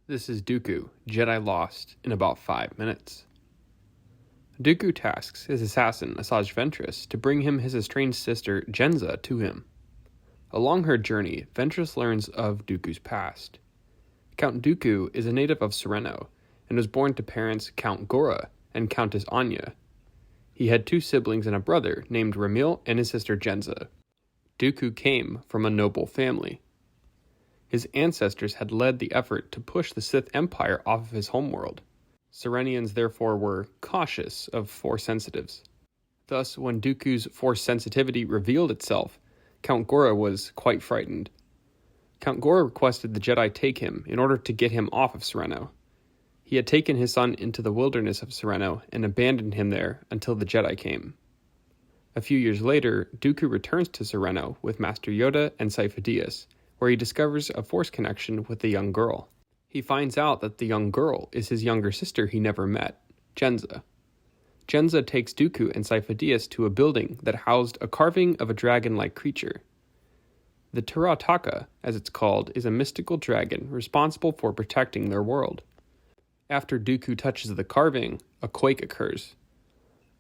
This is Dooku, Jedi Lost, in about 5 minutes. Dooku tasks his assassin Asajj Ventress to bring him his estranged sister Jenza to him. Along her journey, Ventress learns of Dooku's past. Count Dooku is a native of Sereno and was born to parents Count Gora and Countess Anya. He had 2 siblings and a brother named Ramil and his sister Jenza. Dooku came from a noble family. His ancestors had led the effort to push the Sith Empire off of his homeworld. Serenians therefore were cautious of Force sensitives. Thus, when Dooku's Force sensitivity revealed itself, Count Gora was quite frightened. Count Gora requested the Jedi take him in order to get him off of Sereno. He had taken his son into the wilderness of Sereno and abandoned him there until the Jedi came. A few years later, Dooku returns to Sereno with Master Yoda and Sifo-Dyas, where he discovers a Force connection with the young girl. He finds out that the young girl is his younger sister he never met, Jenza. Jenza takes Dooku and Sifo-Dyas to a building that housed a carving of a dragon-like creature. The Tirataka, as it's called, is a mystical dragon responsible for protecting their world. After Dooku touches the carving, a quake occurs.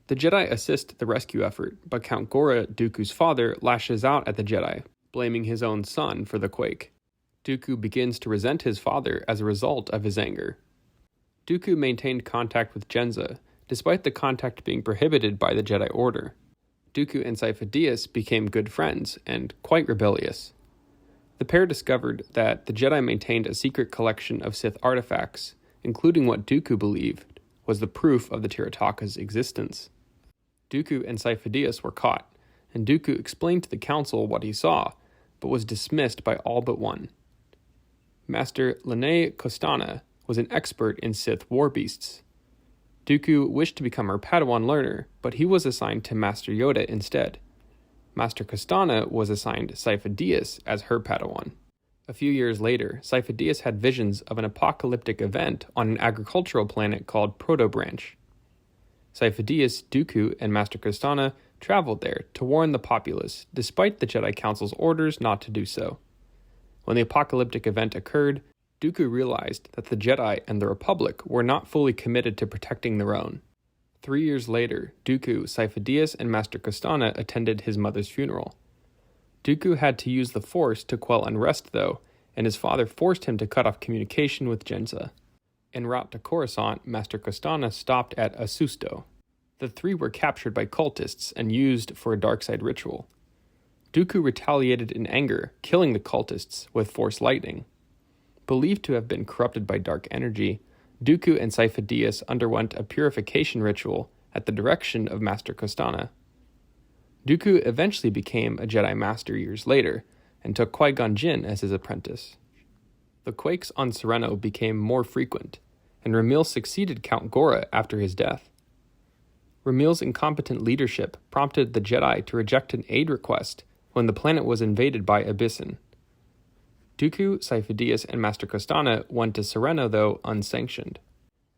The Jedi assist the rescue effort, but Count Gora, Dooku's father, lashes out at the Jedi, blaming his own son for the quake. Dooku begins to resent his father as a result of his anger. Dooku maintained contact with Jenza, despite the contact being prohibited by the Jedi Order. Dooku and Sifo-Dyas became good friends and quite rebellious. The pair discovered that the Jedi maintained a secret collection of Sith artifacts, including what Dooku believed was the proof of the Tirataka's existence. Dooku and Sifo-Dyas were caught, and Dooku explained to the Council what he saw, but was dismissed by all but one. Master Lene Kostana was an expert in Sith war beasts. Dooku wished to become her Padawan learner, but he was assigned to Master Yoda instead. Master Kostana was assigned Sifo-Dyas as her Padawan. A few years later, Sifo-Dyas had visions of an apocalyptic event on an agricultural planet called Proto-Branch. Sifo-Dyas, Dooku, and Master Kostana traveled there to warn the populace, despite the Jedi Council's orders not to do so. When the apocalyptic event occurred, Dooku realized that the Jedi and the Republic were not fully committed to protecting their own. 3 years later, Dooku, Sifo-Dyas, and Master Kostana attended his mother's funeral. Dooku had to use the Force to quell unrest, though, and his father forced him to cut off communication with Jenza. En route to Coruscant, Master Kostana stopped at Asusto. The 3 were captured by cultists and used for a dark-side ritual. Dooku retaliated in anger, killing the cultists with Force lightning. Believed to have been corrupted by dark energy, Dooku and Sifo-Dyas underwent a purification ritual at the direction of Master Kostana. Dooku eventually became a Jedi Master years later, and took Qui-Gon Jinn as his apprentice. The quakes on Sereno became more frequent, and Ramil succeeded Count Gora after his death. Ramil's incompetent leadership prompted the Jedi to reject an aid request when the planet was invaded by Abyssin. Dooku, Sifo-Dyas, and Master Kostana went to Sereno, though unsanctioned.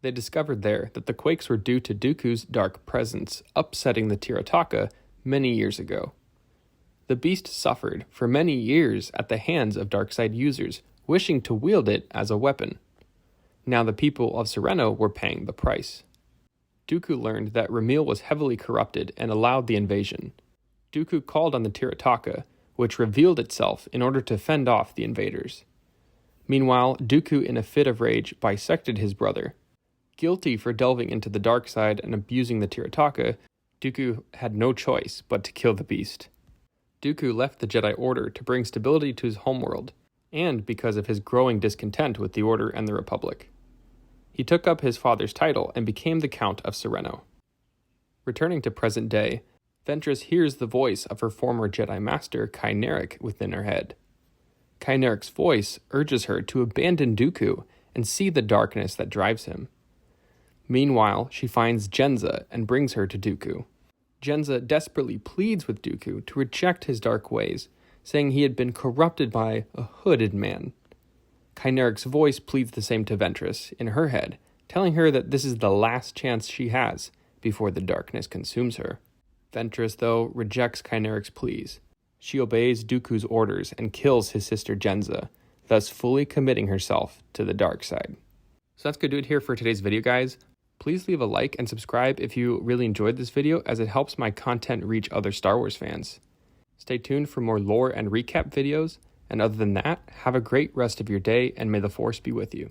They discovered there that the quakes were due to Dooku's dark presence upsetting the Tirataka many years ago. The beast suffered for many years at the hands of dark-side users wishing to wield it as a weapon. Now the people of Sereno were paying the price. Dooku learned that Ramil was heavily corrupted and allowed the invasion. Dooku called on the Tirataka, which revealed itself in order to fend off the invaders. Meanwhile, Dooku, in a fit of rage, bisected his brother. Guilty for delving into the dark side and abusing the Tirataka, Dooku had no choice but to kill the beast. Dooku left the Jedi Order to bring stability to his homeworld, and because of his growing discontent with the Order and the Republic. He took up his father's title and became the Count of Sereno. Returning to present day, Ventress hears the voice of her former Jedi Master, Kynarek, within her head. Kynarek's voice urges her to abandon Dooku and see the darkness that drives him. Meanwhile, she finds Jenza and brings her to Dooku. Jenza desperately pleads with Dooku to reject his dark ways, saying he had been corrupted by a hooded man. Kynarek's voice pleads the same to Ventress in her head, telling her that this is the last chance she has before the darkness consumes her. Ventress, though, rejects Kynarek's pleas. She obeys Dooku's orders and kills his sister Jenza, thus fully committing herself to the dark side. So that's going to do it here for today's video, guys. Please leave a like and subscribe if you really enjoyed this video, as it helps my content reach other Star Wars fans. Stay tuned for more lore and recap videos, and other than that, have a great rest of your day, and may the Force be with you.